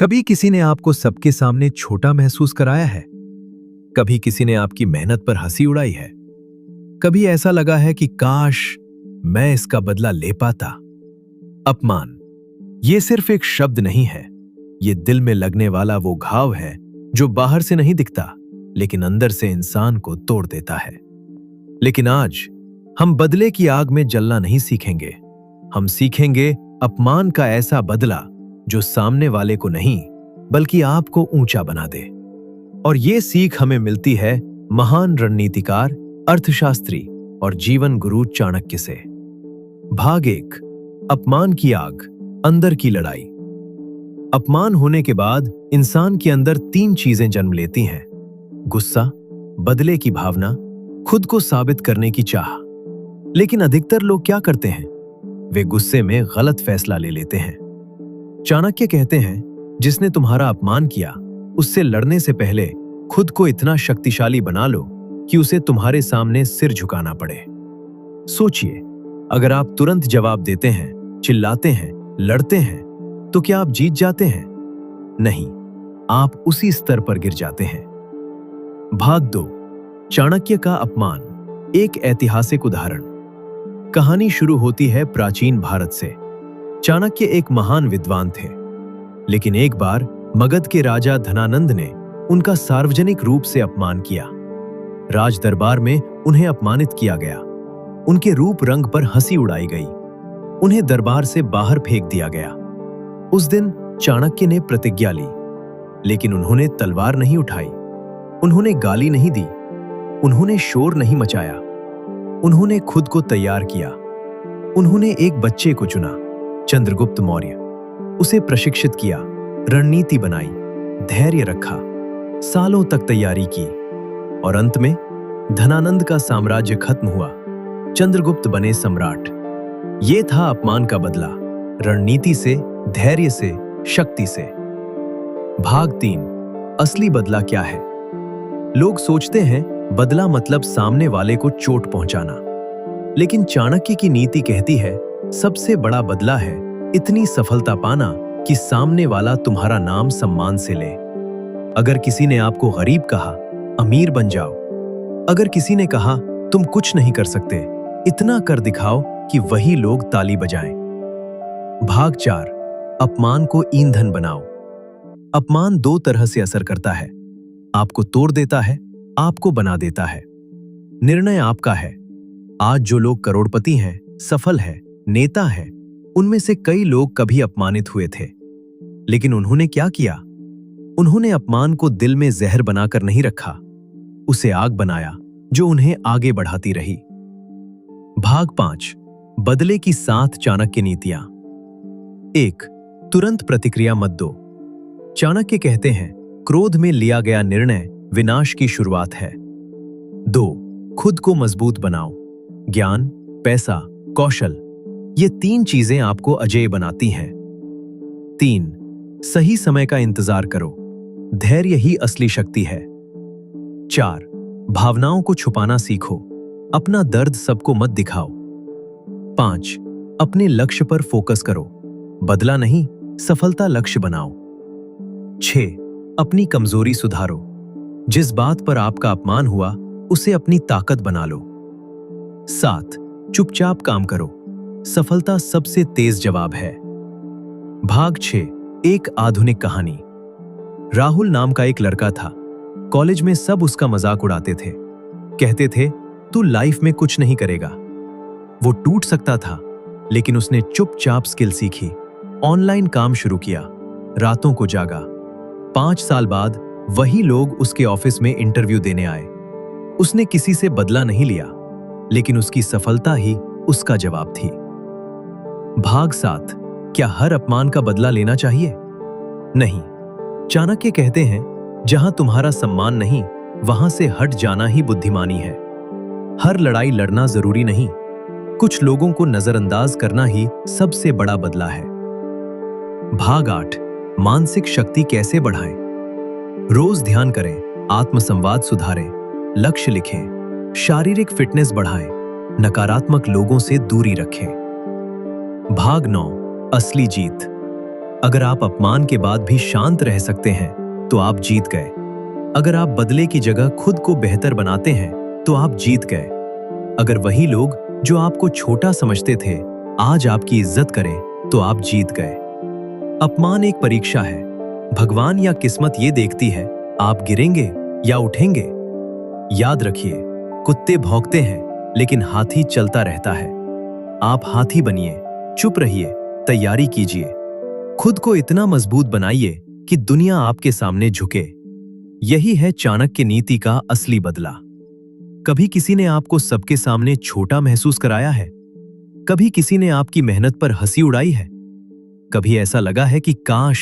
कभी किसी ने आपको सबके सामने छोटा महसूस कराया है। कभी किसी ने आपकी मेहनत पर हंसी उड़ाई है। कभी ऐसा लगा है कि काश मैं इसका बदला ले पाता। अपमान ये सिर्फ एक शब्द नहीं है, ये दिल में लगने वाला वो घाव है जो बाहर से नहीं दिखता लेकिन अंदर से इंसान को तोड़ देता है। लेकिन आज हम बदले की आग में जलना नहीं सीखेंगे। हम सीखेंगे अपमान का ऐसा बदला जो सामने वाले को नहीं बल्कि आपको ऊंचा बना दे। और ये सीख हमें मिलती है महान रणनीतिकार, अर्थशास्त्री और जीवन गुरु चाणक्य से। भाग 1, अपमान की आग, अंदर की लड़ाई। अपमान होने के बाद इंसान के अंदर 3 चीजें जन्म लेती हैं: गुस्सा, बदले की भावना, खुद को साबित करने की चाह। लेकिन अधिकतर लोग क्या करते हैं? वे गुस्से में गलत फैसला ले लेते हैं। चाणक्य कहते हैं, जिसने तुम्हारा अपमान किया उससे लड़ने से पहले खुद को इतना शक्तिशाली बना लो कि उसे तुम्हारे सामने सिर झुकाना पड़े। सोचिए, अगर आप तुरंत जवाब देते हैं, चिल्लाते हैं, लड़ते हैं, तो क्या आप जीत जाते हैं? नहीं, आप उसी स्तर पर गिर जाते हैं। भाग 2, चाणक्य का अपमान, एक ऐतिहासिक उदाहरण। कहानी शुरू होती है प्राचीन भारत से। चाणक्य एक महान विद्वान थे, लेकिन एक बार मगध के राजा धनानंद ने उनका सार्वजनिक रूप से अपमान किया। राज दरबार में उन्हें अपमानित किया गया। उनके रूप रंग पर हंसी उड़ाई गई। उन्हें दरबार से बाहर फेंक दिया गया। उस दिन चाणक्य ने प्रतिज्ञा ली, लेकिन उन्होंने तलवार नहीं उठाई, उन्होंने गाली नहीं दी, उन्होंने शोर नहीं मचाया। उन्होंने खुद को तैयार किया। उन्होंने एक बच्चे को चुना, चंद्रगुप्त मौर्य। उसे प्रशिक्षित किया, रणनीति बनाई, धैर्य रखा, सालों तक तैयारी की और अंत में धनानंद का साम्राज्य खत्म हुआ। चंद्रगुप्त बने सम्राट। यह था अपमान का बदला, रणनीति से, धैर्य से, शक्ति से। भाग 3, असली बदला क्या है? लोग सोचते हैं बदला मतलब सामने वाले को चोट पहुंचाना, लेकिन चाणक्य की नीति कहती है सबसे बड़ा बदला है इतनी सफलता पाना कि सामने वाला तुम्हारा नाम सम्मान से ले। अगर किसी ने आपको गरीब कहा, अमीर बन जाओ। अगर किसी ने कहा तुम कुछ नहीं कर सकते, इतना कर दिखाओ कि वही लोग ताली बजाएं। भाग 4, अपमान को ईंधन बनाओ। अपमान 2 तरह से असर करता है, आपको तोड़ देता है, आपको बना देता है। निर्णय आपका है। आज जो लोग करोड़पति हैं, सफल हैं, नेता हैं, उनमें से कई लोग कभी अपमानित हुए थे, लेकिन उन्होंने क्या किया? उन्होंने अपमान को दिल में जहर बनाकर नहीं रखा, उसे आग बनाया जो उन्हें आगे बढ़ाती रही। भाग 5, बदले की 7 चाणक्य नीतियां। 1, तुरंत प्रतिक्रिया मत दो। चाणक्य कहते हैं, क्रोध में लिया गया निर्णय विनाश की शुरुआत है। 2, खुद को मजबूत बनाओ। ज्ञान, पैसा, कौशल, ये 3 चीजें आपको अजेय बनाती हैं। 3, सही समय का इंतजार करो। धैर्य ही असली शक्ति है। 4, भावनाओं को छुपाना सीखो। अपना दर्द सबको मत दिखाओ। 5, अपने लक्ष्य पर फोकस करो। बदला नहीं, सफलता लक्ष्य बनाओ। 6, अपनी कमजोरी सुधारो। जिस बात पर आपका अपमान हुआ उसे अपनी ताकत बना लो। 7, चुपचाप काम करो। सफलता सबसे तेज जवाब है। भाग 6, एक आधुनिक कहानी। राहुल नाम का एक लड़का था। कॉलेज में सब उसका मजाक उड़ाते थे, कहते थे तू लाइफ में कुछ नहीं करेगा। वो टूट सकता था, लेकिन उसने चुपचाप स्किल सीखी, ऑनलाइन काम शुरू किया, रातों को जागा। 5 साल बाद वही लोग उसके ऑफिस में इंटरव्यू देने आए। उसने किसी से बदला नहीं लिया, लेकिन उसकी सफलता ही उसका जवाब थी। भाग 7, क्या हर अपमान का बदला लेना चाहिए? नहीं। चाणक्य कहते हैं, जहां तुम्हारा सम्मान नहीं, वहां से हट जाना ही बुद्धिमानी है। हर लड़ाई लड़ना जरूरी नहीं, कुछ लोगों को नजरअंदाज करना ही सबसे बड़ा बदला है। भाग 8, मानसिक शक्ति कैसे बढ़ाएं? रोज ध्यान करें, आत्मसंवाद सुधारें, लक्ष्य लिखें, शारीरिक फिटनेस बढ़ाएं, नकारात्मक लोगों से दूरी रखें। भाग 9, असली जीत। अगर आप अपमान के बाद भी शांत रह सकते हैं तो आप जीत गए। अगर आप बदले की जगह खुद को बेहतर बनाते हैं तो आप जीत गए। अगर वही लोग जो आपको छोटा समझते थे आज आपकी इज्जत करें तो आप जीत गए। अपमान एक परीक्षा है। भगवान या किस्मत ये देखती है आप गिरेंगे या उठेंगे। याद रखिए, कुत्ते भौंकते हैं लेकिन हाथी चलता रहता है। आप हाथी बनिए, चुप रहिए, तैयारी कीजिए। खुद को इतना मजबूत बनाइए कि दुनिया आपके सामने झुके। यही है चाणक्य नीति का असली बदला। कभी किसी ने आपको सबके सामने छोटा महसूस कराया है? कभी किसी ने आपकी मेहनत पर हंसी उड़ाई है? कभी ऐसा लगा है कि काश